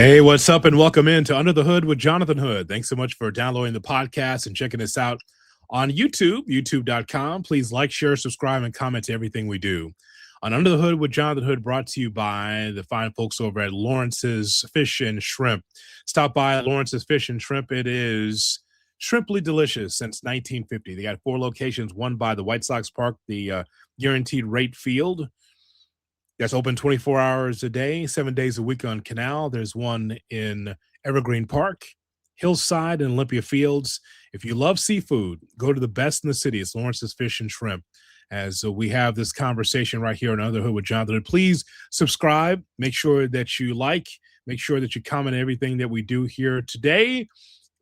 Hey, what's up, and welcome in to Under the Hood with Jonathan Hood. Thanks so much for downloading the podcast and checking us out on YouTube, youtube.com. Please like, share, subscribe, and comment to everything we do. On Under the Hood with Jonathan Hood, brought to you by the fine folks over at Lawrence's Fish and Shrimp. Stop by Lawrence's Fish and Shrimp. It is shrimply delicious since 1950. They got 4 locations, one by the White Sox Park, the Guaranteed Rate Field. That's open 24 hours a day, 7 days a week on Canal. There's one in Evergreen Park, Hillside, and Olympia Fields. If you love seafood, go to the best in the city. It's Lawrence's Fish and Shrimp. As we have this conversation right here on Under the Hood with Jonathan, please subscribe. Make sure that you like. Make sure that you comment everything that we do here today.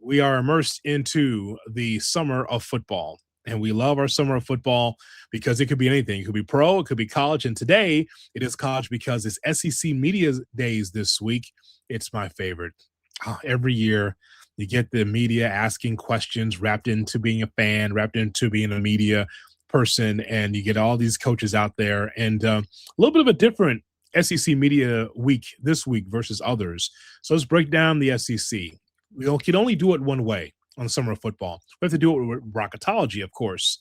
We are immersed into the summer of football. And we love our summer of football because it could be anything. It could be pro, it could be college. And today it is college because it's SEC Media Days this week. It's my favorite. Every year you get the media asking questions wrapped into being a fan, wrapped into being a media person, and you get all these coaches out there. And a little bit of a different SEC Media Week this week versus others. So let's break down the SEC. We can only do it one way on summer of football. We have to do it with bracketology, of course.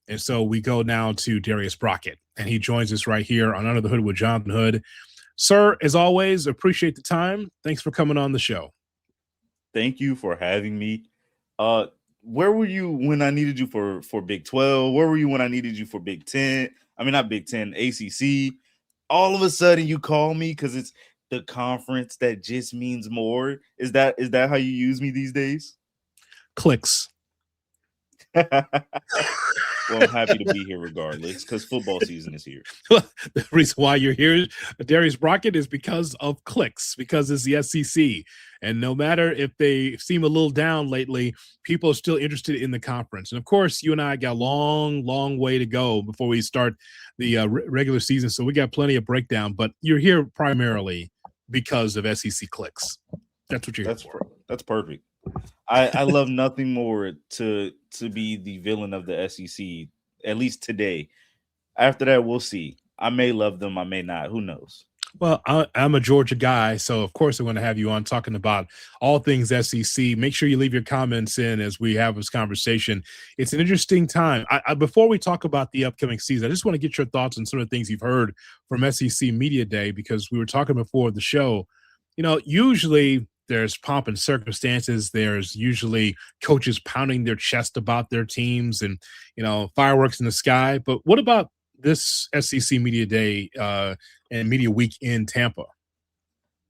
And so we go now to Darius Brockett, and he joins us right here on Under the Hood with Jonathan Hood. Sir, as always, appreciate the time. Thanks for coming on the show. Thank you for having me. Where were you when I needed you for Big 12? Where were you when I needed you for Big 10? I mean, not Big 10, ACC. All of a sudden you call me because it's the conference that just means more. Is that how you use me these days? Clicks. Well, I'm happy to be here regardless because football season is here. The reason why you're here, Darius Brockett, is because of clicks, because it's the SEC. And no matter if they seem a little down lately, people are still interested in the conference. And, of course, you and I got a long, long way to go before we start the regular season, so we got plenty of breakdown. But you're here primarily because of SEC clicks. That's what you're here for. That's perfect. I love nothing more to be the villain of the SEC, at least today. After that, we'll see. I may love them, I may not. Who knows? Well, I'm a Georgia guy, so of course I'm going to have you on talking about all things SEC. Make sure you leave your comments in as we have this conversation. It's an interesting time. Before we talk about the upcoming season, I just want to get your thoughts on some of the things you've heard from SEC Media Day, because we were talking before the show. You know, usually there's pomp and circumstances. There's usually coaches pounding their chest about their teams and, fireworks in the sky. But what about this SEC Media Day and Media Week in Tampa?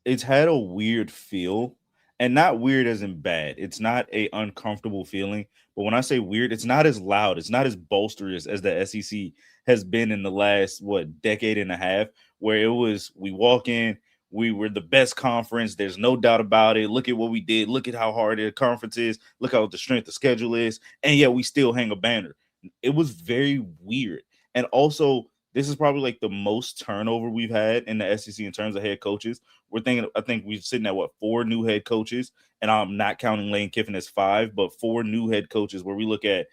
It's had a weird feel, and not weird as in bad. It's not a uncomfortable feeling. But when I say weird, it's not as loud. It's not as boisterous as the SEC has been in the last, decade and a half, where it was we walk in, we were the best conference. There's no doubt about it. Look at what we did. Look at how hard the conference is. Look how the strength of schedule is. And yet we still hang a banner. It was very weird. And also, this is probably like the most turnover we've had in the SEC in terms of head coaches. I think we're sitting at 4 new head coaches. And I'm not counting Lane Kiffin as 5, but 4 new head coaches where we look at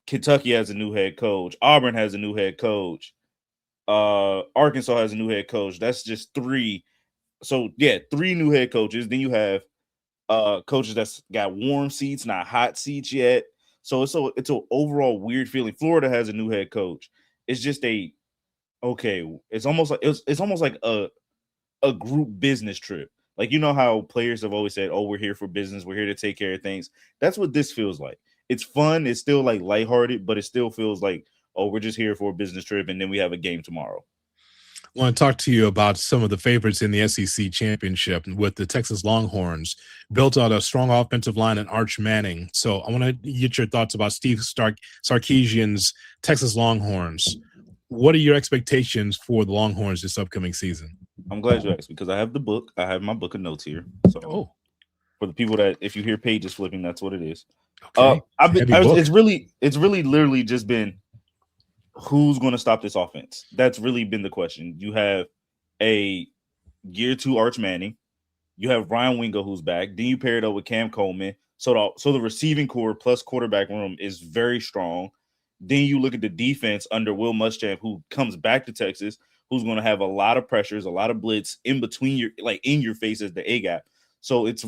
Kentucky has a new head coach. Auburn has a new head coach. Arkansas has a new head coach. That's just 3. So 3 new head coaches. Then you have coaches that's got warm seats, not hot seats yet. So it's an overall weird feeling. Florida has a new head coach. It's just it's almost like a group business trip. Like, you know how players have always said, "Oh, we're here for business. We're here to take care of things." That's what this feels like. It's fun. It's still like lighthearted, but it still feels like, oh, we're just here for a business trip, and then we have a game tomorrow. I want to talk to you about some of the favorites in the SEC championship with the Texas Longhorns, built on a strong offensive line and Arch Manning. So I want to get your thoughts about Steve Sarkisian's Texas Longhorns. What are your expectations for the Longhorns this upcoming season? I'm glad you asked, because I have the book. I have my book of notes here. So for the people that, if you hear pages flipping, that's what it is. Okay. It's really literally just been, who's going to stop this offense? That's really been the question. You have a year 2 Arch Manning. You have Ryan Wingo, who's back. Then you pair it up with Cam Coleman. So the receiving core plus quarterback room is very strong. Then you look at the defense under Will Muschamp, who comes back to Texas who's going to have a lot of pressures, a lot of blitz in between your like in your face as the A gap. So it's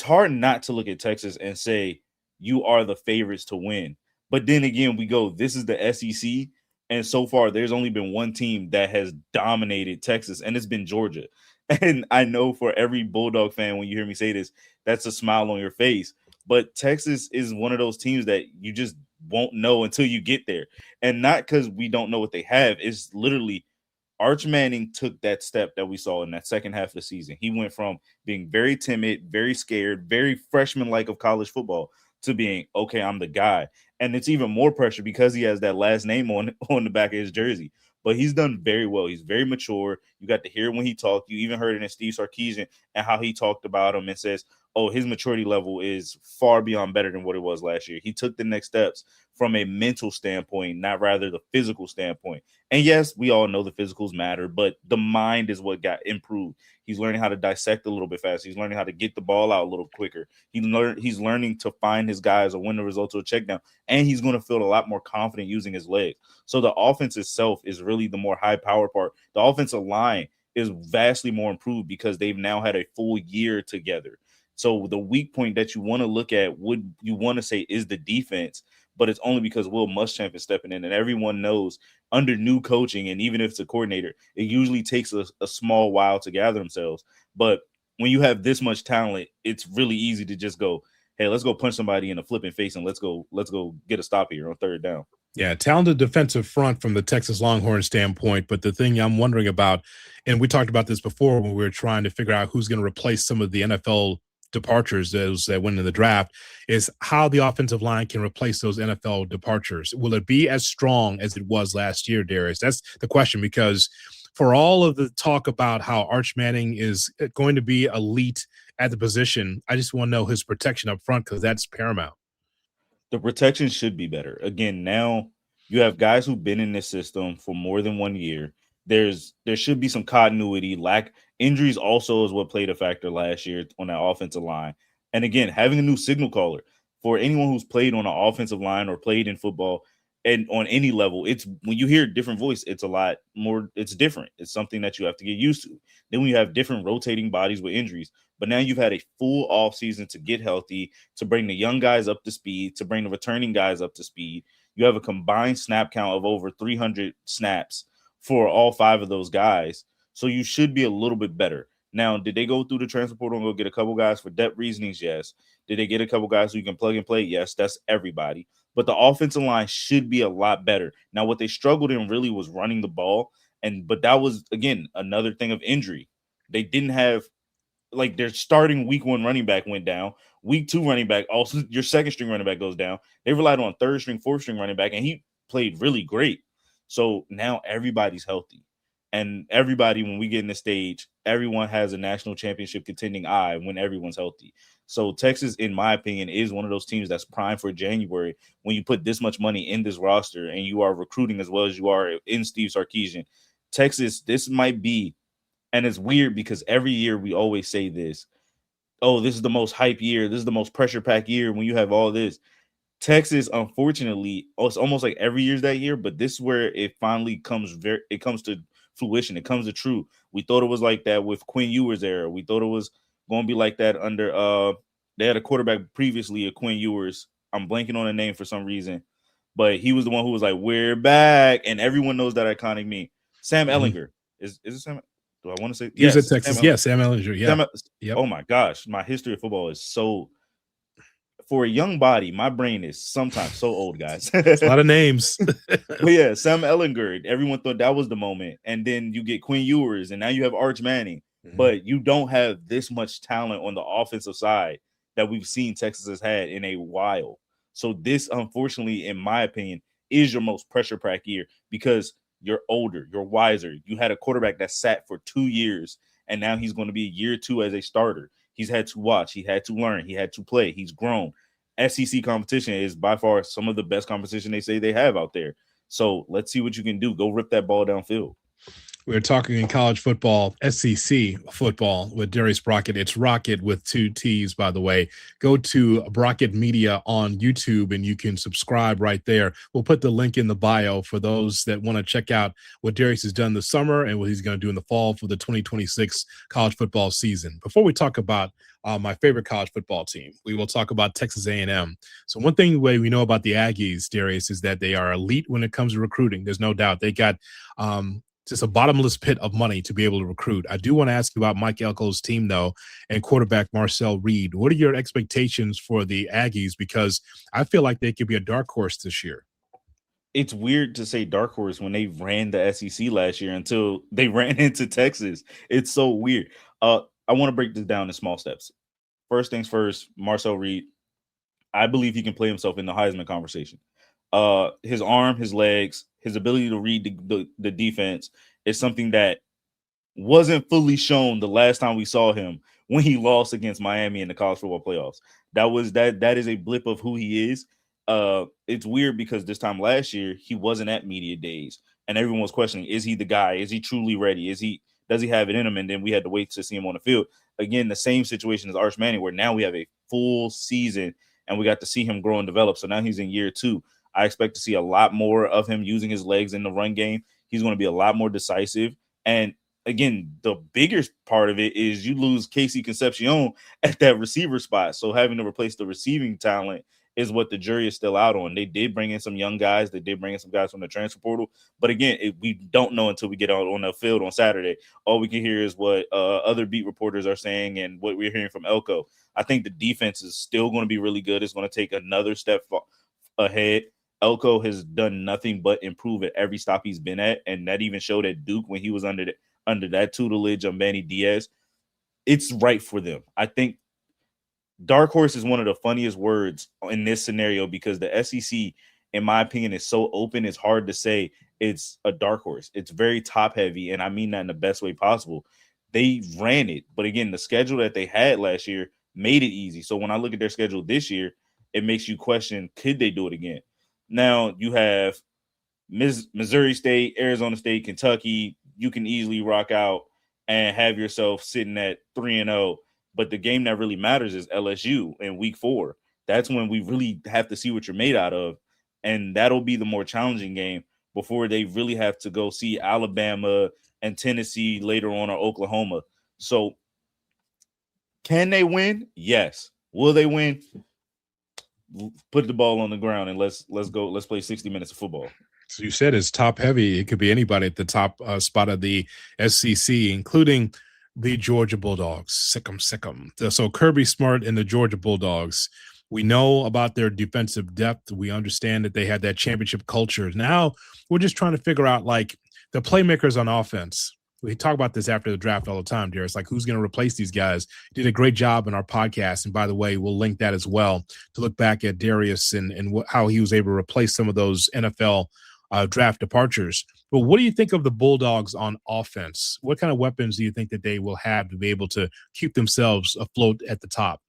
hard not to look at Texas and say you are the favorites to win. But then again, we go, this is the SEC. And so far, there's only been one team that has dominated Texas, and it's been Georgia. And I know for every Bulldog fan, when you hear me say this, that's a smile on your face. But Texas is one of those teams that you just won't know until you get there. And not because we don't know what they have. It's literally Arch Manning took that step that we saw in that second half of the season. He went from being very timid, very scared, very freshman-like of college football to being, okay, I'm the guy. And it's even more pressure because he has that last name on the back of his jersey. But he's done very well. He's very mature. You got to hear when he talked. You even heard it in Steve Sarkisian and how he talked about him and says, oh, his maturity level is far beyond better than what it was last year. He took the next steps from a mental standpoint, not rather the physical standpoint. And yes, we all know the physicals matter, but the mind is what got improved. He's learning how to dissect a little bit faster. He's learning how to get the ball out a little quicker. He's learning to find his guys or win the results of a check down, and he's going to feel a lot more confident using his legs. So the offense itself is really the more high power part. The offensive line is vastly more improved because they've now had a full year together. So the weak point that you want to look at, would you want to say, is the defense, but it's only because Will Muschamp is stepping in, and everyone knows under new coaching, and even if it's a coordinator, it usually takes a small while to gather themselves. But when you have this much talent, it's really easy to just go, hey, let's go punch somebody in the flipping face and let's go get a stop here on third down. Yeah, talented defensive front from the Texas Longhorn standpoint. But the thing I'm wondering about, and we talked about this before when we were trying to figure out who's going to replace some of the NFL departures, those that went in the draft, is how the offensive line can replace those NFL departures. Will it be as strong as it was last year, Darius? That's the question, because for all of the talk about how Arch Manning is going to be elite at the position, I just want to know his protection up front, because that's paramount. The protection should be better. Again, now you have guys who've been in this system for more than 1 year. There should be some continuity. Injuries also is what played a factor last year on that offensive line. And again, having a new signal caller for anyone who's played on an offensive line or played in football and on any level, it's when you hear a different voice, it's a lot more, it's different. It's something that you have to get used to. Then when you have different rotating bodies with injuries, but now you've had a full off season to get healthy, to bring the young guys up to speed, to bring the returning guys up to speed. You have a combined snap count of over 300 snaps for all five of those guys. So you should be a little bit better. Now, did they go through the transfer portal and go get a couple guys for depth reasonings? Yes. Did they get a couple guys who you can plug and play? Yes, that's everybody. But the offensive line should be a lot better. Now, what they struggled in really was running the ball. But that was, again, another thing of injury. They didn't have, their starting week 1 running back went down. Week 2 running back, also your second string running back goes down. They relied on third string, fourth string running back, and he played really great. So now everybody's healthy. And everybody, when we get in the stage, everyone has a national championship contending eye when everyone's healthy. So Texas, in my opinion, is one of those teams that's primed for January. When you put this much money in this roster and you are recruiting as well as you are in Steve Sarkisian, Texas, this might be, and it's weird because every year we always say this, oh, this is the most hype year. This is the most pressure packed year when you have all this. Texas, unfortunately, it's almost like every year's that year, but this is where it finally comes to fruition. It comes to true. We thought it was like that with Quinn Ewers' era. We thought it was going to be like that under they had a quarterback previously, a Quinn Ewers. I'm blanking on the name for some reason, but he was the one who was like, "We're back," and everyone knows that iconic meme. Sam Ellinger is it Sam? Do I want to say He was yes? at Texas. Yes, Sam Ellinger. Yeah. Yep. Oh my gosh, my history of football is so. For a young body, my brain is sometimes so old, guys. It's a lot of names. But yeah, Sam Ellinger, everyone thought that was the moment. And then you get Quinn Ewers, and now you have Arch Manning. Mm-hmm. But you don't have this much talent on the offensive side that we've seen Texas has had in a while. So this, unfortunately, in my opinion, is your most pressure-packed year because you're older, you're wiser. You had a quarterback that sat for 2 years, and now he's going to be year 2 as a starter. He's had to watch. He had to learn. He had to play. He's grown. SEC competition is by far some of the best competition they say they have out there. So let's see what you can do. Go rip that ball downfield. We're talking in college football, SEC football with Darius Brockett. It's Rocket with two T's, by the way. Go to Brockett Media on YouTube and you can subscribe right there. We'll put the link in the bio for those that want to check out what Darius has done this summer and what he's going to do in the fall for the 2026 college football season. Before we talk about my favorite college football team, we will talk about Texas A&M. So one thing we know about the Aggies, Darius, is that they are elite when it comes to recruiting. There's no doubt. They got just a bottomless pit of money to be able to recruit. I do want to ask you about Mike Elko's team, though, and quarterback Marcel Reed. What are your expectations for the Aggies? Because I feel like they could be a dark horse this year. It's weird to say dark horse when they ran the SEC last year until they ran into Texas. It's so weird. I want to break this down in small steps. First things first, Marcel Reed. I believe he can play himself in the Heisman conversation. His arm, his legs, his ability to read the defense is something that wasn't fully shown the last time we saw him when he lost against Miami in the college football playoffs. That is a blip of who he is. It's weird because this time last year he wasn't at media days and everyone was questioning, is he the guy? Is he truly ready? Does he have it in him? And then we had to wait to see him on the field. Again, the same situation as Arch Manning, where now we have a full season and we got to see him grow and develop. So now he's in year 2. I expect to see a lot more of him using his legs in the run game. He's going to be a lot more decisive. And again, the biggest part of it is you lose Casey Concepcion at that receiver spot. So having to replace the receiving talent is what the jury is still out on. They did bring in some young guys. They did bring in some guys from the transfer portal. But again, we don't know until we get out on the field on Saturday. All we can hear is what other beat reporters are saying and what we're hearing from Elko. I think the defense is still going to be really good. It's going to take another step ahead. Elko has done nothing but improve at every stop he's been at, and that even showed at Duke when he was under that tutelage of Manny Diaz. It's right for them. I think dark horse is one of the funniest words in this scenario because the SEC, in my opinion, is so open. It's hard to say it's a dark horse. It's very top heavy, and I mean that in the best way possible. They ran it, but again, the schedule that they had last year made it easy. So when I look at their schedule this year, it makes you question, could they do it again? Now you have Missouri State, Arizona State, Kentucky. You can easily rock out and have yourself sitting at 3-0. But the game that really matters is LSU in week 4. That's when we really have to see what you're made out of. And that'll be the more challenging game before they really have to go see Alabama and Tennessee later on, or Oklahoma. So can they win? Yes. Will they win? Put the ball on the ground and let's go. Let's play 60 minutes of football. So you said it's top heavy. It could be anybody at the top spot of the SEC, including the Georgia Bulldogs. Sick 'em. So Kirby Smart and the Georgia Bulldogs. We know about their defensive depth. We understand that they had that championship culture. Now we're just trying to figure out like the playmakers on offense. We talk about this after the draft all the time, Darius. Like, who's going to replace these guys? Did a great job in our podcast. And by the way, we'll link that as well to look back at Darius and how he was able to replace some of those NFL draft departures. But what do you think of the Bulldogs on offense? What kind of weapons do you think that they will have to be able to keep themselves afloat at the top?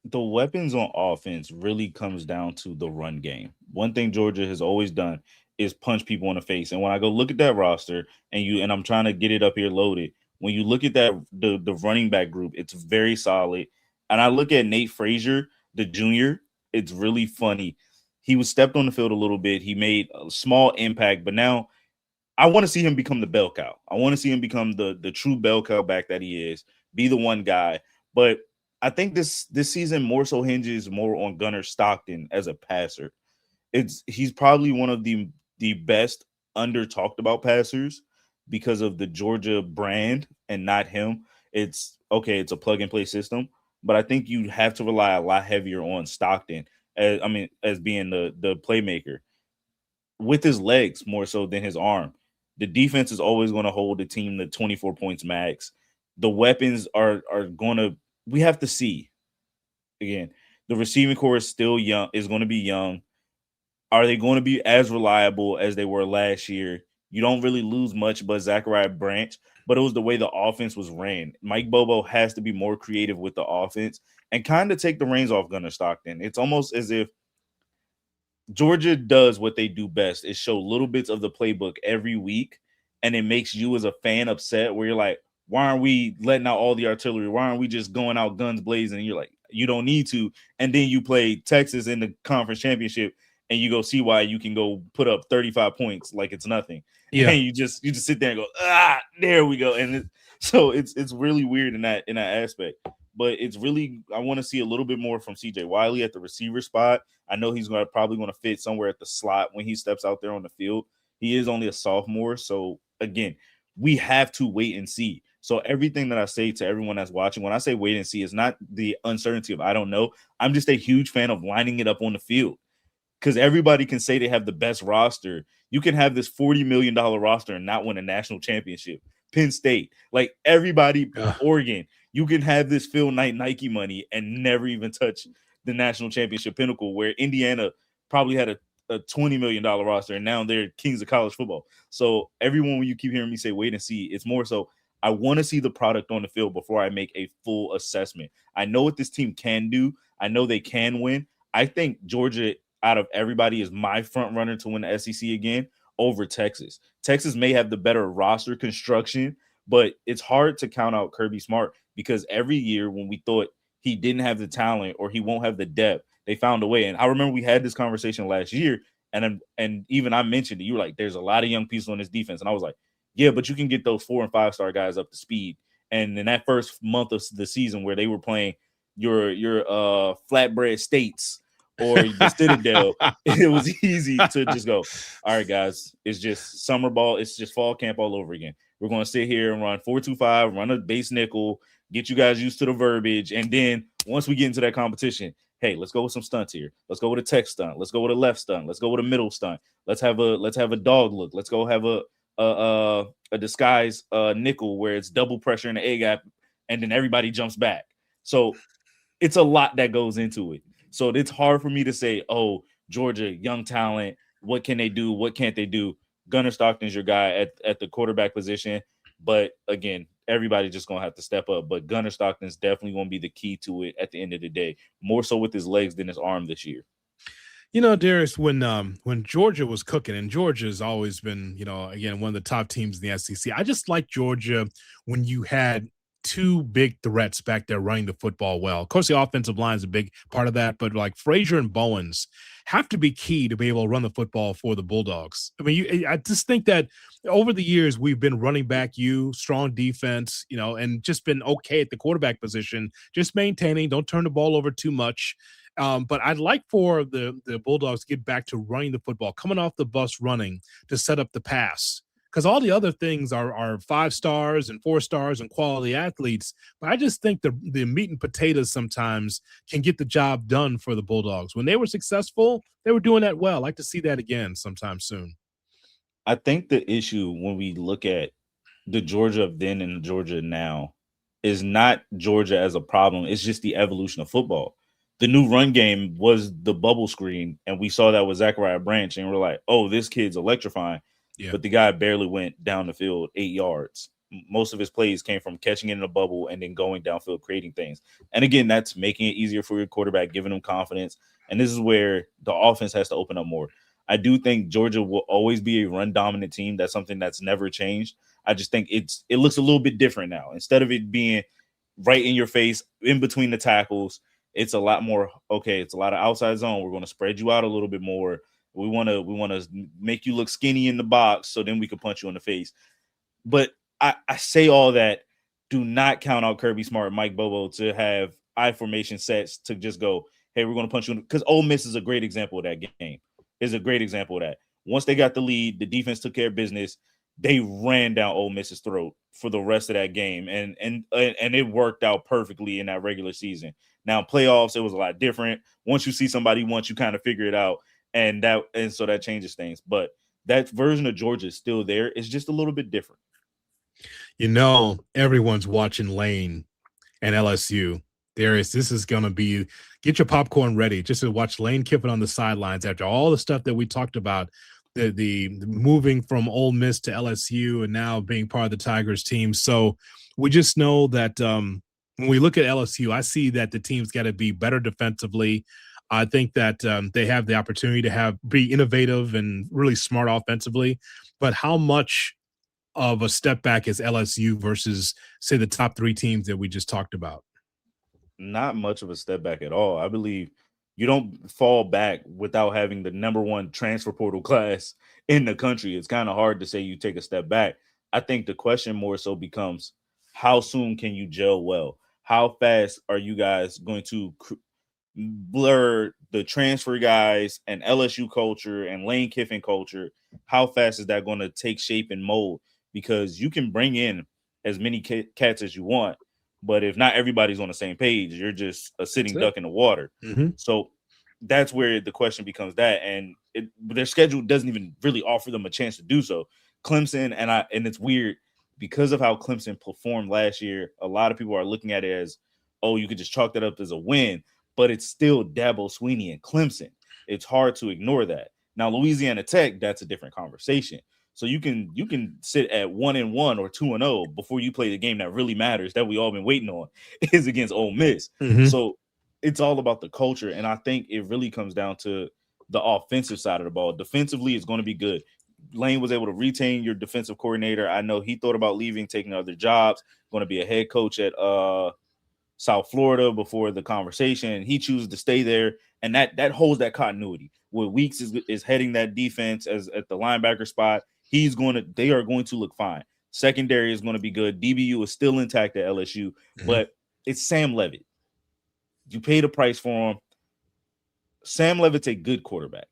The weapons on offense really comes down to the run game. One thing Georgia has always done is punch people in the face. And when I go look at that roster and I'm trying to get it up here loaded, when you look at that, the running back group, it's very solid. And I look at Nate Frazier, the junior, it's really funny. He was stepped on the field a little bit. He made a small impact, but now I want to see him become the bell cow. I want to see him become the true bell cow back that he is, be the one guy. But I think this season more so hinges more on Gunnar Stockton as a passer. He's probably one of the best under talked about passers because of the Georgia brand and not him. It's okay. It's a plug and play system, but I think you have to rely a lot heavier on Stockton as being the playmaker with his legs more so than his arm. The defense is always going to hold the team to 24 points max. The weapons are going to, we have to see again, the receiving core is still young, is going to be young. Are they going to be as reliable as they were last year? You don't really lose much but Zachariah Branch, but it was the way the offense was ran. Mike Bobo has to be more creative with the offense and kind of take the reins off Gunnar Stockton. It's almost as if Georgia does what they do best is show little bits of the playbook every week and it makes you as a fan upset where you're like, why aren't we letting out all the artillery? Why aren't we just going out guns blazing? And you're like, you don't need to. And then you play Texas in the conference championship and you go see why you can go put up 35 points like it's nothing. Yeah. And you just sit there and go, there we go. And it's really weird in that aspect. But it's really, I want to see a little bit more from CJ Wiley at the receiver spot. I know he's probably going to fit somewhere at the slot when he steps out there on the field. He is only a sophomore. So again, we have to wait and see. So everything that I say to everyone that's watching, when I say wait and see, it's not the uncertainty of I don't know. I'm just a huge fan of lining it up on the field, because everybody can say they have the best roster. You can have this $40 million roster and not win a national championship. Penn State, like everybody, Oregon, you can have this Phil Knight Nike money and never even touch the national championship pinnacle, where Indiana probably had a $20 million roster and now they're kings of college football. So everyone, when you keep hearing me say wait and see, it's more so I want to see the product on the field before I make a full assessment. I know what this team can do. I know they can win. I think Georgia, out of everybody, is my front runner to win the SEC again over Texas. Texas may have the better roster construction, but it's hard to count out Kirby Smart, because every year when we thought he didn't have the talent or he won't have the depth, they found a way. And I remember we had this conversation last year, and even I mentioned it. You were like, there's a lot of young pieces on this defense. And I was like, yeah, but you can get those 4- and 5-star guys up to speed. And in that first month of the season where they were playing your flatbread states or the Citadel, it was easy to just go, all right, guys, it's just summer ball. It's just fall camp all over again. We're going to sit here and run 4-2-5, run a base nickel, get you guys used to the verbiage. And then once we get into that competition, hey, let's go with some stunts here. Let's go with a tech stunt. Let's go with a left stunt. Let's go with a middle stunt. Let's have a dog look. Let's go have a disguise nickel where it's double pressure in the A gap, and then everybody jumps back. So it's a lot that goes into it. So it's hard for me to say, oh, Georgia, young talent, what can they do? What can't they do? Gunnar Stockton's your guy at the quarterback position. But again, everybody's just going to have to step up. But Gunnar Stockton's definitely going to be the key to it at the end of the day, more so with his legs than his arm this year. You know, Darius, when Georgia was cooking, and Georgia's always been, again, one of the top teams in the SEC. I just like Georgia when you had two big threats back there running the football well. Of course, the offensive line is a big part of that, but like Frazier and Bowens have to be key to be able to run the football for the Bulldogs. I mean, I just think that over the years we've been running back strong defense, and just been okay at the quarterback position, just maintaining, don't turn the ball over too much. But I'd like for the Bulldogs to get back to running the football, coming off the bus running to set up the pass. Because all the other things are 5 stars and 4 stars and quality athletes. But I just think the meat and potatoes sometimes can get the job done for the Bulldogs. When they were successful, they were doing that well. I'd like to see that again sometime soon. I think the issue when we look at the Georgia of then and Georgia now is not Georgia as a problem. It's just the evolution of football. The new run game was the bubble screen, and we saw that with Zachariah Branch, and we're like, oh, this kid's electrifying. Yeah. But the guy barely went down the field 8 yards. Most of his plays came from catching it in a bubble and then going downfield, creating things. And again, that's making it easier for your quarterback, giving him confidence. And this is where the offense has to open up more. I do think Georgia will always be a run-dominant team. That's something that's never changed. I just think it looks a little bit different now. Instead of it being right in your face, in between the tackles, it's a lot more, okay, it's a lot of outside zone. We're going to spread you out a little bit more. We want to make you look skinny in the box so then we can punch you in the face. But I say all that. Do not count out Kirby Smart and Mike Bobo to have I formation sets to just go, hey, we're going to punch you in. Because Ole Miss is a great example of that game. Is a great example of that. Once they got the lead, the defense took care of business. They ran down Ole Miss's throat for the rest of that game. And it worked out perfectly in that regular season. Now, playoffs, it was a lot different. Once you see somebody once, you kind of figure it out. And so that changes things. But that version of Georgia is still there. It's just a little bit different. Everyone's watching Lane and LSU. This is going to be – get your popcorn ready just to watch Lane Kiffin on the sidelines after all the stuff that we talked about, the moving from Ole Miss to LSU and now being part of the Tigers team. So we just know that when we look at LSU, I see that the team's got to be better defensively. I think that they have the opportunity to be innovative and really smart offensively, but how much of a step back as LSU versus, say, the top 3 teams that we just talked about? Not much of a step back at all. I believe you don't fall back without having the number 1 transfer portal class in the country. It's kind of hard to say you take a step back. I think the question more so becomes, how soon can you gel well? How fast are you guys going to blur the transfer guys and LSU culture and Lane Kiffin culture? How fast is that going to take shape and mold? Because you can bring in as many cats as you want, but if not everybody's on the same page, you're just a sitting duck in the water. Mm-hmm. So that's where the question becomes that, and their schedule doesn't even really offer them a chance to do so. Clemson, and it's weird because of how Clemson performed last year. A lot of people are looking at it as, oh, you could just chalk that up as a win, but it's still Dabo Swinney and Clemson. It's hard to ignore that. Now, Louisiana Tech, that's a different conversation. So you can sit at 1-1 or 2-0 before you play the game that really matters, that we all been waiting on, is against Ole Miss. Mm-hmm. So it's all about the culture, and I think it really comes down to the offensive side of the ball. Defensively, it's going to be good. Lane was able to retain your defensive coordinator. I know he thought about leaving, taking other jobs, going to be a head coach at South Florida before the conversation. He chooses to stay there, and that holds that continuity. Where Weeks is heading that defense as at the linebacker spot, they are going to look fine. Secondary is going to be good. DBU is still intact at LSU, but it's Sam Leavitt. You paid a price for him. Sam Leavitt's a good quarterback.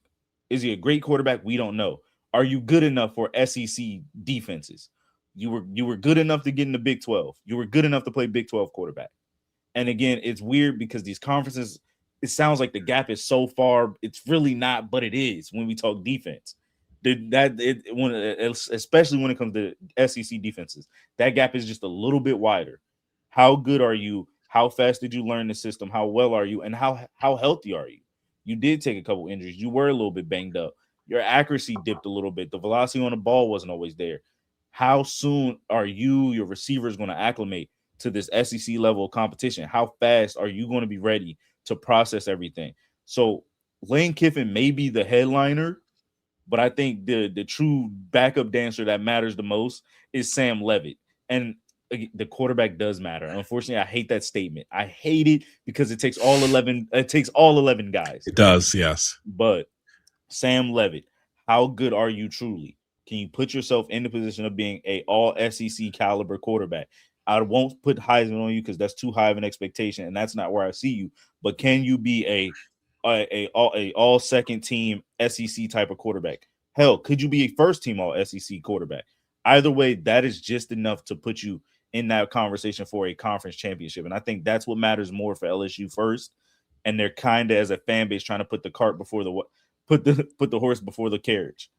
Is he a great quarterback? We don't know. Are you good enough for SEC defenses? You were good enough to get in the Big 12. You were good enough to play Big 12 quarterback. And again, it's weird because these conferences, it sounds like the gap is so far. It's really not, but it is when we talk defense. Especially when it comes to SEC defenses, that gap is just a little bit wider. How good are you? How fast did you learn the system? How well are you? And how healthy are you? You did take a couple injuries. You were a little bit banged up. Your accuracy dipped a little bit. The velocity on the ball wasn't always there. How soon are your receivers going to acclimate to this SEC level of competition? How fast are you going to be ready to process everything? So Lane Kiffin may be the headliner, but I think the true backup dancer that matters the most is Sam Leavitt. And the quarterback does matter. Unfortunately, I hate that statement. I hate it because it takes all 11. It takes all 11 guys. It does, yes. But Sam Leavitt, how good are you truly? Can you put yourself in the position of being a all SEC caliber quarterback? I won't put Heisman on you because that's too high of an expectation, and that's not where I see you. But can you be a all second team SEC type of quarterback? Hell, could you be a first team all SEC quarterback? Either way, that is just enough to put you in that conversation for a conference championship. And I think that's what matters more for LSU first. And they're kind of, as a fan base, trying to put the cart before put the horse before the carriage.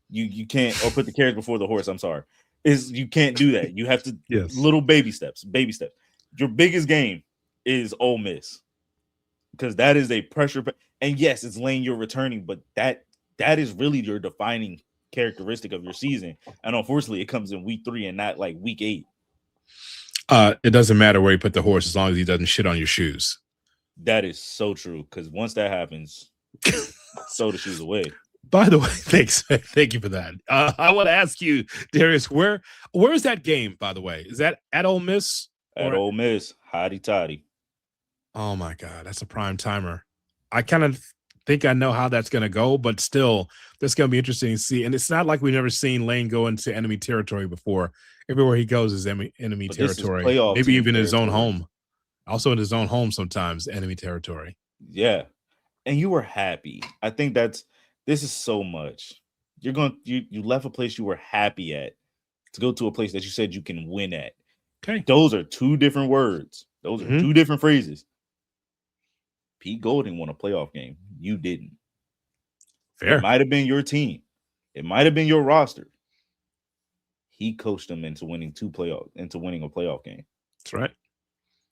You can't, or put the carriage before the horse. I'm sorry. You can't do that. You have to little baby steps. Your biggest game is Ole Miss, because that is a pressure. And yes, it's Lane you're returning, but that is really your defining characteristic of your season. And unfortunately, it comes in week 3 and not like week 8. It doesn't matter where you put the horse as long as he doesn't shit on your shoes. That is so true, because once that happens, throw the shoes away. By the way, thanks. Thank you for that. I want to ask you, Darius, where is that game, by the way? Is that at Ole Miss? At Ole Miss, hotty toddy. Oh, my God. That's a prime timer. I kind of think I know how that's going to go, but still, that's going to be interesting to see. And it's not like we've never seen Lane go into enemy territory before. Everywhere he goes is enemy territory. Maybe even in his own home. Also in his own home sometimes, enemy territory. Yeah. And you were happy. I think this is so much. You left a place you were happy at to go to a place that you said you can win at. Okay. Those are two different words. Those are two different phrases. Pete Golding won a playoff game. You didn't. Fair. It might have been your team. It might have been your roster. He coached them into winning a playoff game. That's right.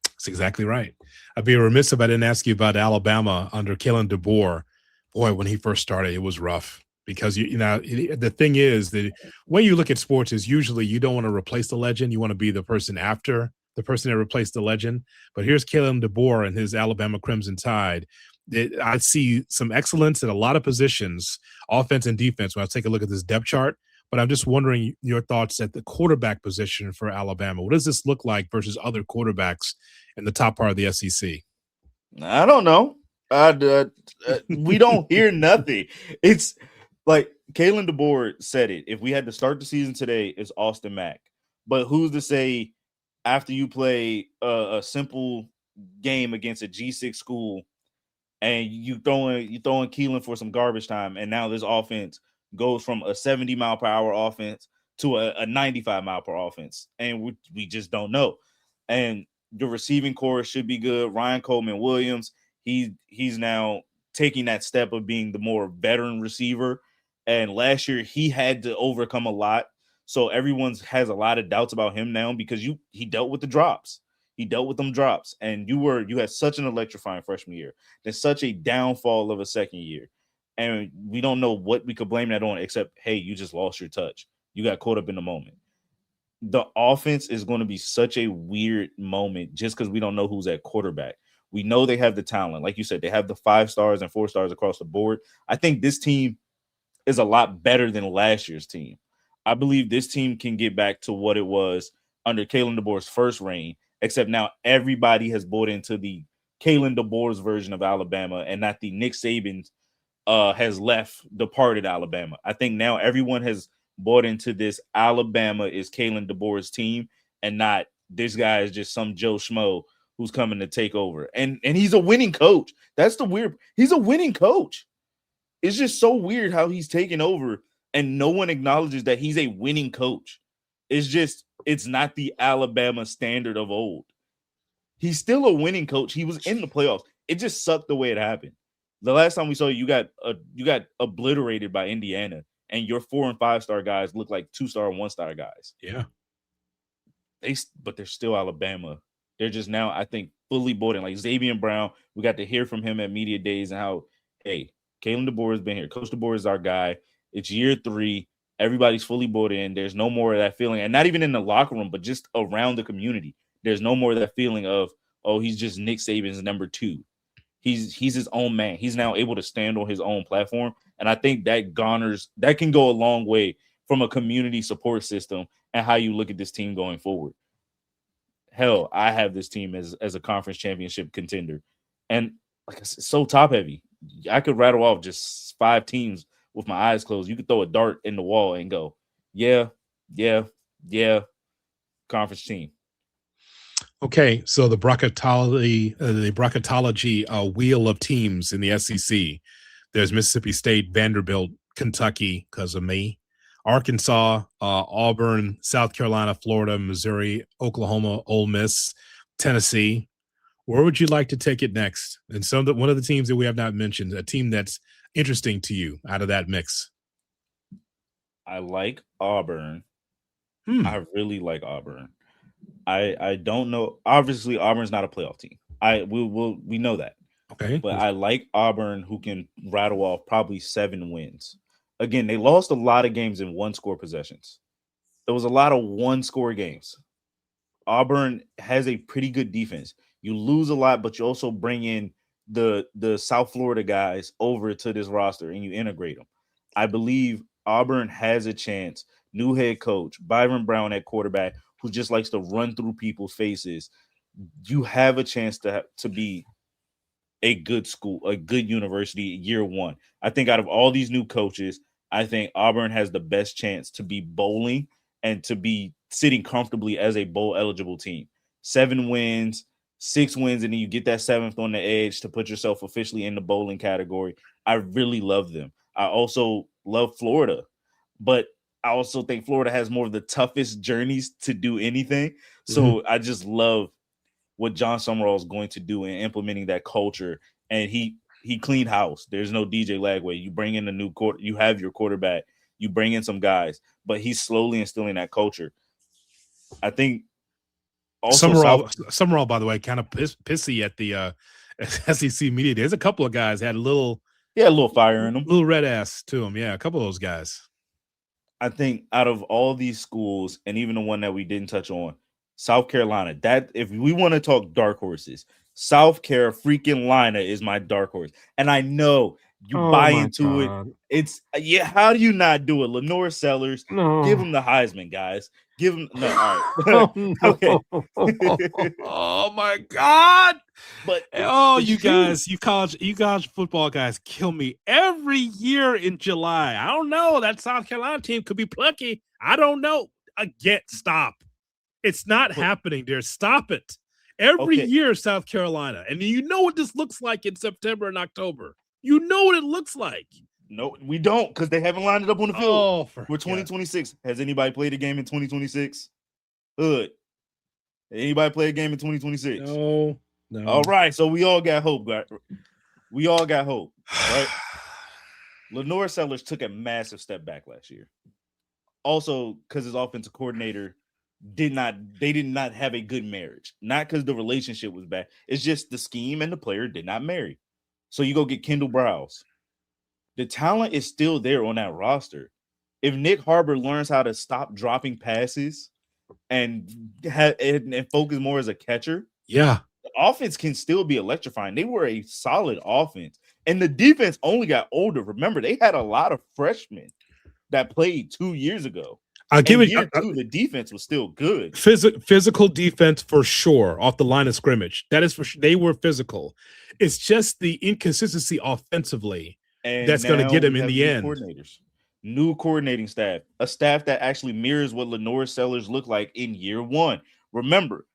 That's exactly right. I'd be remiss if I didn't ask you about Alabama under Kalen DeBoer. Boy, when he first started, it was rough because the thing is, the way you look at sports is usually you don't want to replace the legend. You want to be the person after the person that replaced the legend. But here's Kalen DeBoer and his Alabama Crimson Tide. I see some excellence in a lot of positions, offense and defense, when I take a look at this depth chart. but I'm just wondering your thoughts at the quarterback position for Alabama. What does this look like versus other quarterbacks in the top part of the SEC? I don't know. We don't hear nothing. It's like Kalen DeBoer said it. If we had to start the season today, it's Austin Mack. But who's to say after you play a simple game against a G6 school and you throwing Keelan for some garbage time, and now this offense goes from a 70 mile per hour offense to a 95 mile per offense, and we just don't know. And the receiving core should be good. Ryan Coleman Williams, he's now taking that step of being the more veteran receiver. And last year he had to overcome a lot, so everyone has a lot of doubts about him now because he dealt with the drops. He dealt with them drops, and you had such an electrifying freshman year. There's such a downfall of a second year, and we don't know what we could blame that on except, hey, you just lost your touch. You got caught up in the moment. The offense is going to be such a weird moment just because we don't know who's at quarterback. We know they have the talent. Like you said, they have the 5 stars and 4 stars across the board. I think this team is a lot better than last year's team. I believe this team can get back to what it was under Kalen DeBoer's first reign, except now everybody has bought into the Kalen DeBoer's version of Alabama and not the Nick Saban has departed Alabama. I think now everyone has bought into this Alabama is Kalen DeBoer's team and not this guy is just some Joe Schmo who's coming to take over. And he's a winning coach. That's the weird. He's a winning coach. It's just so weird how he's taken over and no one acknowledges that he's a winning coach. It's not the Alabama standard of old. He's still a winning coach. He was in the playoffs. It just sucked the way it happened. The last time we saw you got obliterated by Indiana, and your 4 and 5 star guys look like 2-star and 1-star guys. Yeah, but they're still Alabama. They're just now, I think, fully bought in. Like Xavier Brown, we got to hear from him at media days and how, hey, Kalen DeBoer has been here. Coach DeBoer is our guy. It's year 3. Everybody's fully bought in. There's no more of that feeling, and not even in the locker room, but just around the community. There's no more of that feeling of, oh, he's just Nick Saban's number 2. He's his own man. He's now able to stand on his own platform, and I think that can go a long way from a community support system and how you look at this team going forward. Hell, I have this team as a conference championship contender, and like I said, so top heavy. I could rattle off just 5 teams with my eyes closed. You could throw a dart in the wall and go, yeah, conference team. Okay, so the bracketology wheel of teams in the SEC. There's Mississippi State, Vanderbilt, Kentucky, because of me, Arkansas, Auburn, South Carolina, Florida, Missouri, Oklahoma, Ole Miss, Tennessee. Where would you like to take it next? And one of the teams that we have not mentioned, a team that's interesting to you out of that mix. I like Auburn. I really like Auburn. I don't know. Obviously, Auburn's not a playoff team. We know that. Okay. But I like Auburn, who can rattle off probably 7 wins. Again, they lost a lot of games in 1-score possessions. There was a lot of 1-score games. Auburn has a pretty good defense. You lose a lot, but you also bring in the South Florida guys over to this roster and you integrate them. I believe Auburn has a chance. New head coach, Byron Brown at quarterback, who just likes to run through people's faces. You have a chance to be a good school, a good university year 1. I think out of all these new coaches, I think Auburn has the best chance to be bowling and to be sitting comfortably as a bowl eligible team. 7 wins, 6 wins, and then you get that 7th on the edge to put yourself officially in the bowling category. I really love them. I also love Florida, but I also think Florida has more of the toughest journeys to do anything. So I just love what John Summerall is going to do in implementing that culture. And he cleaned house. There's no DJ Lagway. You bring in a new you have your quarterback. You bring in some guys, but he's slowly instilling that culture. I think also Summerall, by the way, kind of pissy at the SEC media. There's a couple of guys had a little fire in them, little red ass to them. Yeah, a couple of those guys. I think out of all these schools, and even the one that we didn't touch on, South Carolina, that if we want to talk dark horses, South Carolina is my dark horse. And I know You Oh buy my into it. God. It's how do you not do it? Lenore Sellers, No. give him the Heisman, guys. Give him no. All right, Oh, okay. Oh my God. But You it's true. guys, you college football guys kill me every year in July. I don't know. That South Carolina team could be plucky. I don't know. Again, stop. It's not happening, dear. Stop it. Every Okay. year, South Carolina. And you know what this looks like in September and October. You know what it looks like. No, we don't, because they haven't lined it up on the field. Oh, for 2026. Has anybody played a game in 2026? Hood. Anybody play a game in 2026? No. All right, so we all got hope, right? We all got hope, right? Lenore Sellers took a massive step back last year. Also, because his offensive coordinator did not have a good marriage. Not because the relationship was bad. It's just the scheme and the player did not marry. So you go get Kendall Browse. The talent is still there on that roster. If Nick Harbor learns how to stop dropping passes and focus more as a catcher, yeah, the offense can still be electrifying. They were a solid offense, and the defense only got older. Remember, they had a lot of freshmen that played 2 years ago. I'll give it year two. The defense was still good. Physical defense for sure off the line of scrimmage. That is for sure. They were physical. It's just the inconsistency offensively that's going to get them in the end. New coordinating staff, a staff that actually mirrors what Lenore Sellers looked like in year one. Remember,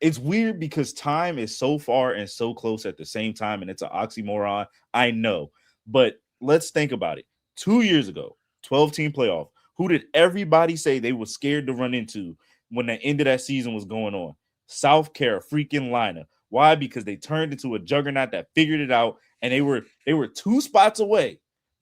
it's weird because time is so far and so close at the same time, and it's an oxymoron. I know, but let's think about it. 2 years ago, 12-team playoff. Who did everybody say they were scared to run into when the end of that season was going on? South Carolina. Why? Because they turned into a juggernaut that figured it out, and they were 2 spots away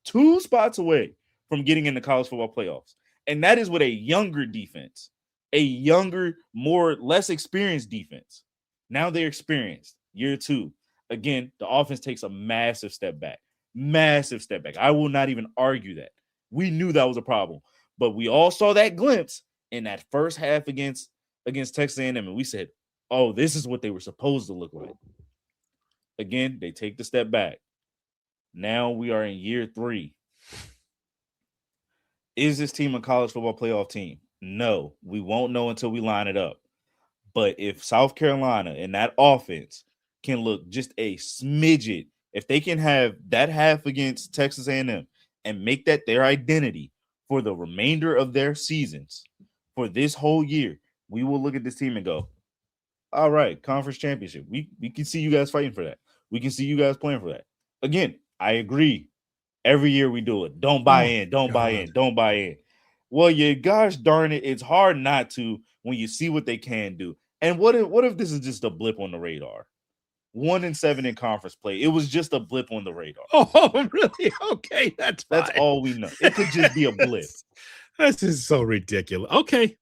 from getting in the college football playoffs. And that is with a younger defense, a younger, less experienced defense. Now they're experienced. Year 2. Again, the offense takes a massive step back. Massive step back. I will not even argue that. We knew that was a problem. But we all saw that glimpse in that first half against Texas A&M, and we said, oh, this is what they were supposed to look like. Again, they take the step back. Now we are in year 3. Is this team a college football playoff team? No, we won't know until we line it up. But if South Carolina and that offense can look just a smidget, if they can have that half against Texas A&M and make that their identity for the remainder of their seasons, for this whole year, we will look at this team and go, all right, conference championship. We can see you guys fighting for that. We can see you guys playing for that. Again, I agree. Every year we do it. Don't buy in. Don't buy in. Well, gosh darn it, it's hard not to when you see what they can do. And what if this is just a blip on the radar? 1-7 in conference play. It was just a blip on the radar. Oh, really? Okay, that's all we know. It could just be a blip. This is so ridiculous. Okay,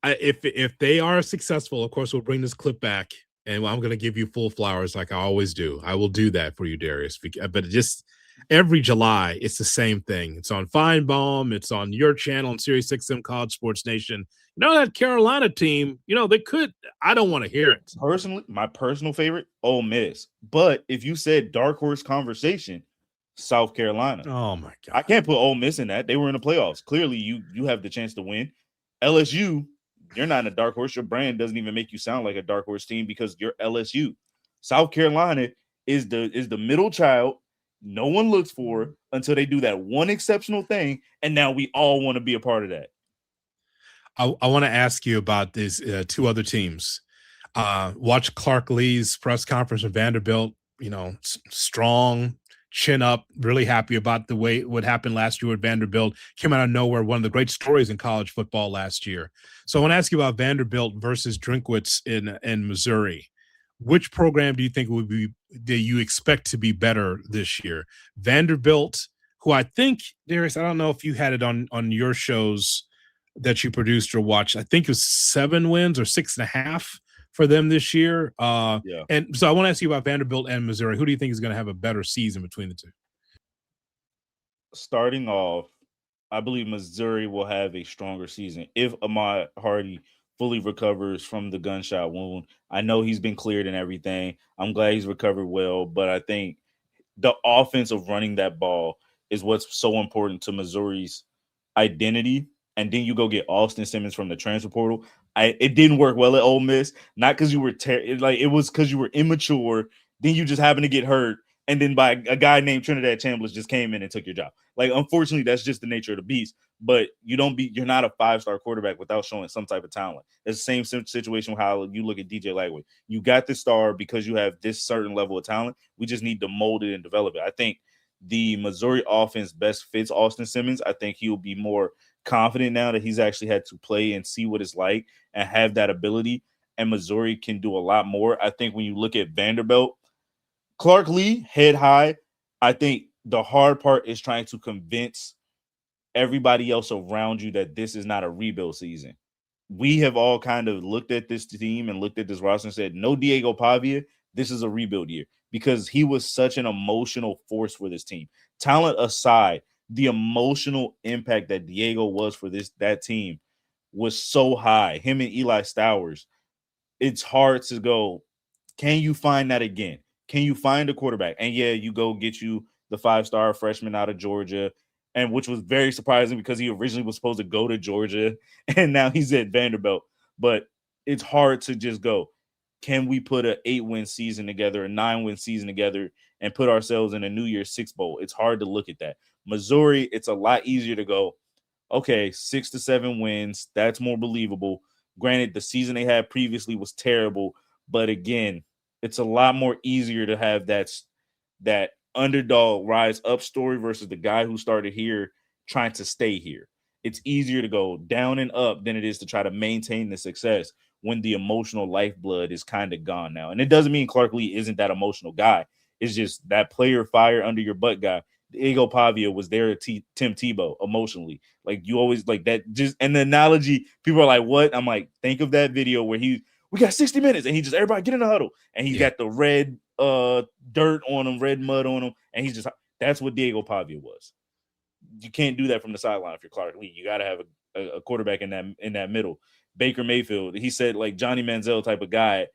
if they are successful, of course, we'll bring this clip back, and I'm going to give you full flowers like I always do. I will do that for you, Darius. But just every July, it's the same thing. It's on Feinbaum. It's on your channel on Sirius XM College Sports Nation. That Carolina team, they could. I don't want to hear it. Personally, my personal favorite, Ole Miss. But if you said dark horse conversation, South Carolina. Oh my God, I can't put Ole Miss in that. They were in the playoffs. Clearly, you have the chance to win. LSU, you're not in a dark horse. Your brand doesn't even make you sound like a dark horse team because you're LSU. South Carolina is the middle child. No one looks for until they do that one exceptional thing, and now we all want to be a part of that. I want to ask you about these 2 other teams. Watch Clark Lee's press conference in Vanderbilt. Strong, chin up, really happy about the way what happened last year at Vanderbilt. Came out of nowhere, one of the great stories in college football last year. So I want to ask you about Vanderbilt versus Drinkwitz in Missouri. Which program do you think that you expect to be better this year? Vanderbilt, who I think, Darius, I don't know if you had it on your shows that you produced or watched. I think it was 7 wins or 6.5 for them this year. And so I want to ask you about Vanderbilt and Missouri. Who do you think is going to have a better season between the 2? Starting off, I believe Missouri will have a stronger season if Ahmad Hardy fully recovers from the gunshot wound. I know he's been cleared and everything. I'm glad he's recovered well, but I think the offense of running that ball is what's so important to Missouri's identity. And then you go get Austin Simmons from the transfer portal. It didn't work well at Ole Miss, not because you were it was because you were immature. Then you just happened to get hurt, and then by a guy named Trinidad Chambliss just came in and took your job. Like, unfortunately, that's just the nature of the beast. But you're not a 5-star quarterback without showing some type of talent. It's the same situation with how you look at DJ Lagway. You got this star because you have this certain level of talent. We just need to mold it and develop it. I think the Missouri offense best fits Austin Simmons. I think he'll be more confident now that he's actually had to play and see what it's like and have that ability. And Missouri can do a lot more. I think when you look at Vanderbilt, Clark Lee, head high. I think the hard part is trying to convince everybody else around you that this is not a rebuild season. We have all kind of looked at this team and looked at this roster and said, no Diego Pavia, this is a rebuild year, because he was such an emotional force for this team. Talent aside, the emotional impact that Diego was for that team was so high. Him and Eli Stowers, it's hard to go, can you find that again? Can you find a quarterback? And yeah, you go get you the 5-star freshman out of Georgia, and which was very surprising because he originally was supposed to go to Georgia, and now he's at Vanderbilt. But it's hard to just go, can we put an 8-win season together, a 9-win season together, and put ourselves in a New Year's Six Bowl? It's hard to look at that. Missouri, it's a lot easier to go, okay, 6 to 7 wins. That's more believable. Granted, the season they had previously was terrible, but again, it's a lot more easier to have that underdog rise up story versus the guy who started here trying to stay here. It's easier to go down and up than it is to try to maintain the success when the emotional lifeblood is kind of gone now. And it doesn't mean Clark Lee isn't that emotional guy. It's just that player fire under your butt guy. Diego Pavia was there at Tim Tebow emotionally. Like, you always like that. Just, and the analogy, people are like, what? I'm like, think of that video where we got 60 minutes and he just, everybody get in the huddle, and he's got the red dirt on him, red mud on him, and he's just, that's what Diego Pavia was. You can't do that from the sideline if you're Clark Lee. You got to have a quarterback in that middle. Baker Mayfield, he said, like, Johnny Manziel type of guy,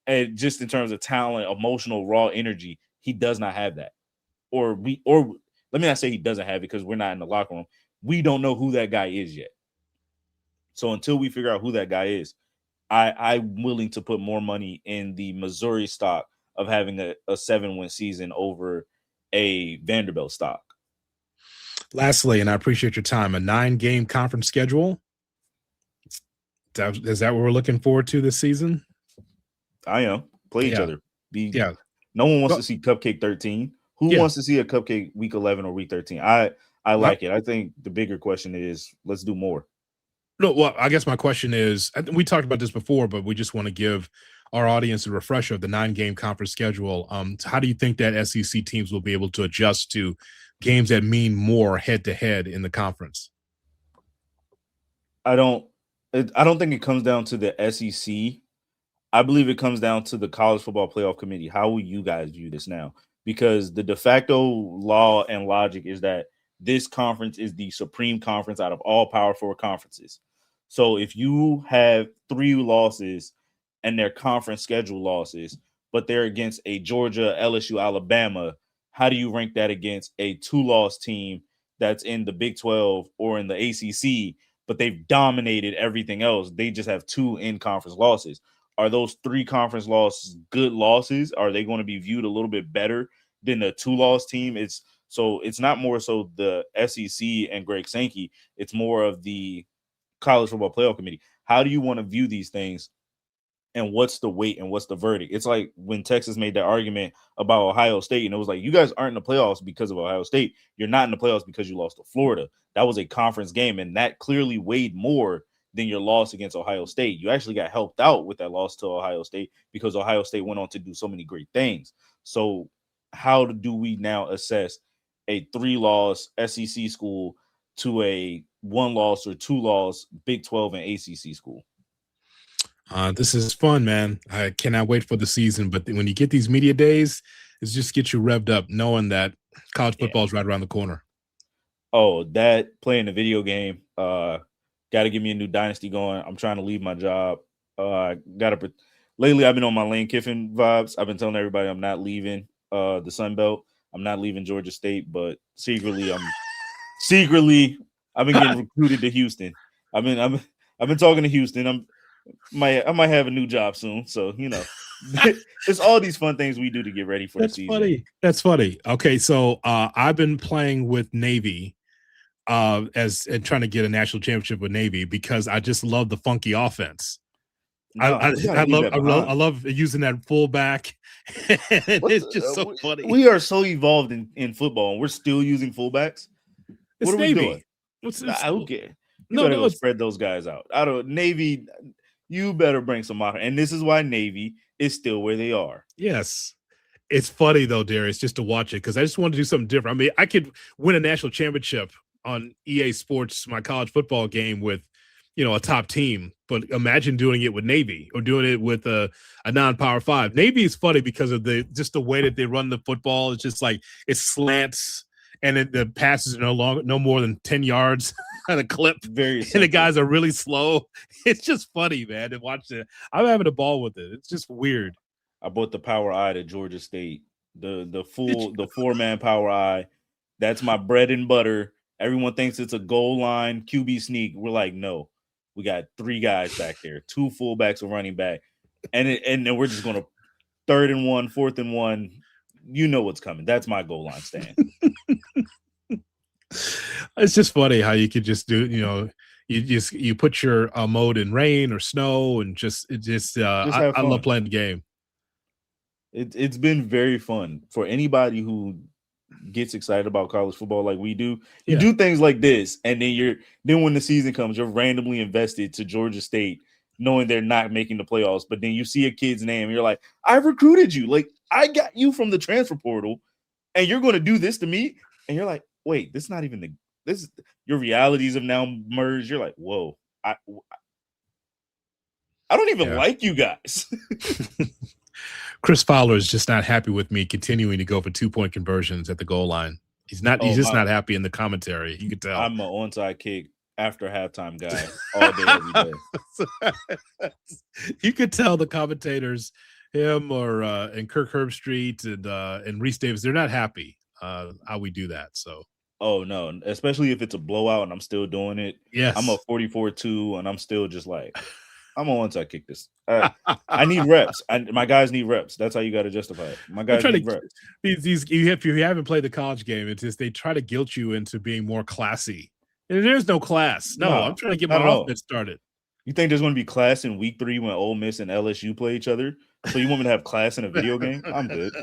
and just in terms of talent, emotional, raw energy, he does not have that. Or let me not say he doesn't have it, because we're not in the locker room. We don't know who that guy is yet. So until we figure out who that guy is, I'm willing to put more money in the Missouri stock of having a 7-win season over a Vanderbilt stock. Lastly, and I appreciate your time, a 9-game conference schedule. Is that what we're looking forward to this season? I am. Play each other. No one wants to see Cupcake 13. Who wants to see a Cupcake week 11 or week 13? I like it. I think the bigger question is, let's do more. No, well, I guess my question is, we talked about this before, but we just want to give our audience a refresher of the 9-game conference schedule. How do you think that SEC teams will be able to adjust to games that mean more head-to-head in the conference? I don't think it comes down to the SEC. I believe it comes down to the College Football Playoff Committee. How will you guys view this now? Because the de facto law and logic is that this conference is the supreme conference out of all Power 4 conferences. So if you have 3 losses and they're conference schedule losses, but they're against a Georgia, LSU, Alabama, how do you rank that against a 2-loss team that's in the Big 12 or in the ACC, but they've dominated everything else? They just have 2 in-conference losses. Are those 3 conference losses good losses? Are they going to be viewed a little bit better than the 2-loss team? It's not more so the SEC and Greg Sankey. It's more of the College Football Playoff Committee. How do you want to view these things, and what's the weight and what's the verdict? It's like when Texas made that argument about Ohio State, and it was like, you guys aren't in the playoffs because of Ohio State. You're not in the playoffs because you lost to Florida. That was a conference game, and that clearly weighed more than your loss against Ohio State. You actually got helped out with that loss to Ohio State because Ohio State went on to do so many great things. So how do we now assess a 3-loss SEC school to a 1-loss or 2-loss Big 12 and ACC school? This is fun, man. I cannot wait for the season. But when you get these media days, it's just get you revved up knowing that college football is right around the corner. Oh, that playing the video game. Got to give me a new dynasty going. I'm trying to leave my job. Lately, I've been on my Lane Kiffin vibes. I've been telling everybody I'm not leaving the Sun Belt. I'm not leaving Georgia State, but secretly I've been getting recruited to Houston. I've been talking to Houston. I might have a new job soon. So, it's all these fun things we do to get ready for the season. That's funny. Okay, so I've been playing with Navy and trying to get a national championship with Navy because I just love the funky offense. I love using that fullback. It's just so funny. We are so evolved in football, and we're still using fullbacks. What are we doing? Who cares? You better go spread those guys out. Navy, you better bring some modern. And this is why Navy is still where they are. Yes. It's funny, though, Darius, just to watch it, because I just want to do something different. I mean, I could win a national championship on EA Sports, my college football game with, a top team. But imagine doing it with Navy or doing it with a non-power 5. Navy is funny because of the way that they run the football. It's just like it slants. And the passes are no more than 10 yards on a clip. Very simple. And the guys are really slow. It's just funny, man, to watch it. I'm having a ball with it. It's just weird. I bought the Power Eye to Georgia State. The 4-man Power Eye. That's my bread and butter. Everyone thinks it's a goal line QB sneak. We're like, no. We got 3 guys back there, 2 fullbacks, a running back. And then we're just going to 3rd and 1, 4th and 1. You know what's coming. That's my goal line stand. It's just funny how you could just do, you put your mode in rain or snow and I love playing the game. It's been very fun for anybody who gets excited about college football like we do. You do things like this, and then when the season comes, you're randomly invested to Georgia State, knowing they're not making the playoffs. But then you see a kid's name, and you're like, I recruited you. Like, I got you from the transfer portal, and you're going to do this to me? And you're like, wait, this is not even your realities have now merged. You're like, whoa, I don't even like you guys. Chris Fowler is just not happy with me continuing to go for 2-point conversions at the goal line. He's not not happy in the commentary. You can tell. I'm an onside kick after halftime guy all day, every day. You could tell the commentators, him or and Kirk Herbstreit and Reese Davis, they're not happy how we do that. So, oh no, especially if it's a blowout and I'm still doing it. Yes, I'm a 44-2 and I'm still just like, I'm on once I kick this. I need reps. My guys need reps. That's how you got to justify it. My guys need reps. If you haven't played the college game, it's just they try to guilt you into being more classy. And there's no class. No, I'm trying to get my offense started. You think there's going to be class in week 3 when Ole Miss and LSU play each other? So you want me to have class in a video game? I'm good.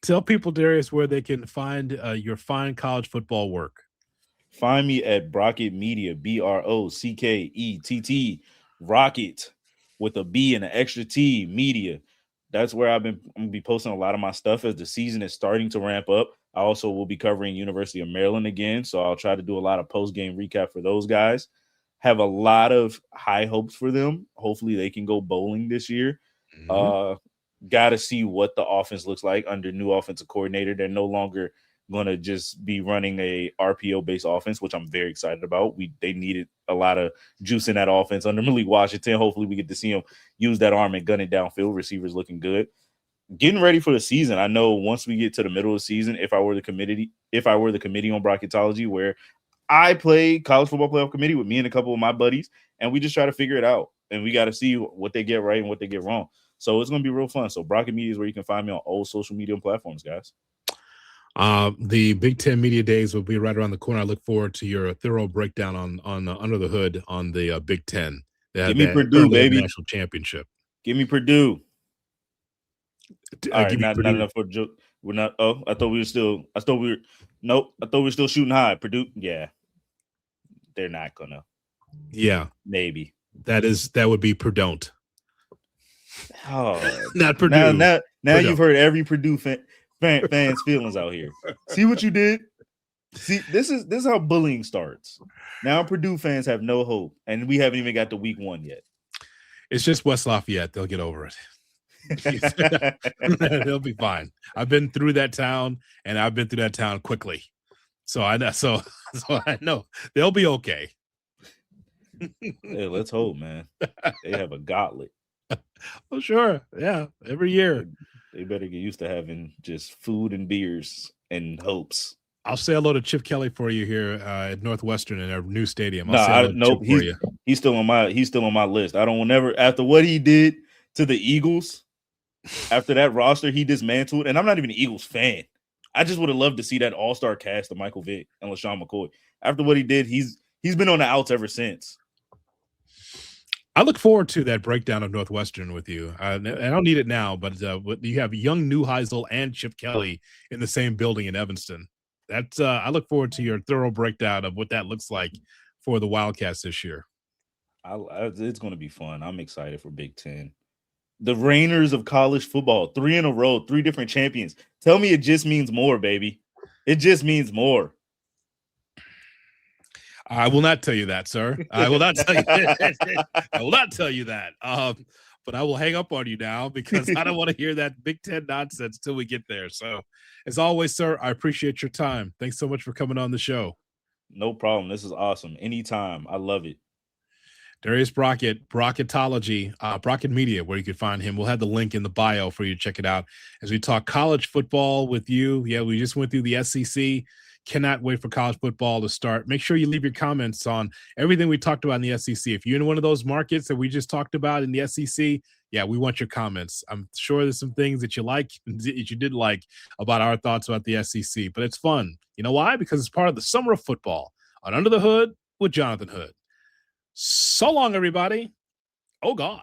Tell people, Darius, where they can find your fine college football work. Find me at Brockett Media, Brockett, Rocket with a B and an extra T, Media. That's where I'm going to be posting a lot of my stuff as the season is starting to ramp up. I also will be covering University of Maryland again, so I'll try to do a lot of post-game recap for those guys. Have a lot of high hopes for them. Hopefully they can go bowling this year. Got to see what the offense looks like under new offensive coordinator. They're no longer going to just be running a RPO-based offense, which I'm very excited about. They needed a lot of juice in that offense under Malik Washington. Hopefully we get to see him use that arm and gun it downfield. Receivers looking good. Getting ready for the season. I know once we get to the middle of the season, if I were the committee on Bracketology, where I play college football playoff committee with me and a couple of my buddies, and we just try to figure it out. And we got to see what they get right and what they get wrong. So it's going to be real fun. So Brockett Media is where you can find me on all social media platforms, guys. The Big Ten Media Days will be right around the corner. I look forward to your thorough breakdown on Under the Hood on the Big Ten. Give me Purdue, baby. National championship. Give me Purdue. All right, not enough for joke. We're not. Oh, I thought we were still. Nope. I thought we were still shooting high. Purdue. Yeah, they're not gonna. Yeah, maybe that would be Purdue. Oh, not Purdue. Now Purdue. You've heard every Purdue fans' feelings out here. See what you did? See, this is how bullying starts. Now Purdue fans have no hope, and we haven't even got to week 1 yet. It's just West Lafayette. They'll get over it. They'll be fine. I've been through that town, and I've been through that town quickly, so I know. So I know they'll be okay. Hey, let's hope, man. They have a gauntlet. Oh, sure, yeah. Every year, They better get used to having just food and beers and hopes. I'll say hello to Chip Kelly for you here at Northwestern in our new stadium. I'll No, say hello to nope. Chip for you. He's still on my list. I don't never after what he did to the Eagles. After that roster, he dismantled, and I'm not even an Eagles fan. I just would have loved to see that all-star cast of Michael Vick and LaShawn McCoy. After what he did, he's been on the outs ever since. I look forward to that breakdown of Northwestern with you. I don't need it now, but you have young Neuheisel and Chip Kelly in the same building in Evanston. That's I look forward to your thorough breakdown of what that looks like for the Wildcats this year. It's going to be fun. I'm excited for Big Ten. The reigners of college football, 3 in a row, 3 different champions. Tell me it just means more, baby. It just means more. I will not tell you that, sir. I will not tell you that. I will not tell you that. But I will hang up on you now because I don't want to hear that Big Ten nonsense till we get there. So, as always, sir, I appreciate your time. Thanks so much for coming on the show. No problem. This is awesome. Anytime. I love it. Darius Brockett, Brocketology, Brockett Media, where you can find him. We'll have the link in the bio for you to check it out as we talk college football with you. Yeah, we just went through the SEC. Cannot wait for college football to start. Make sure you leave your comments on everything we talked about in the SEC. If you're in one of those markets that we just talked about in the SEC, yeah, we want your comments. I'm sure there's some things that you like, that you did like about our thoughts about the SEC, but it's fun. You know why? Because it's part of the summer of football on Under the Hood with Jonathan Hood. So long, everybody. Oh, God.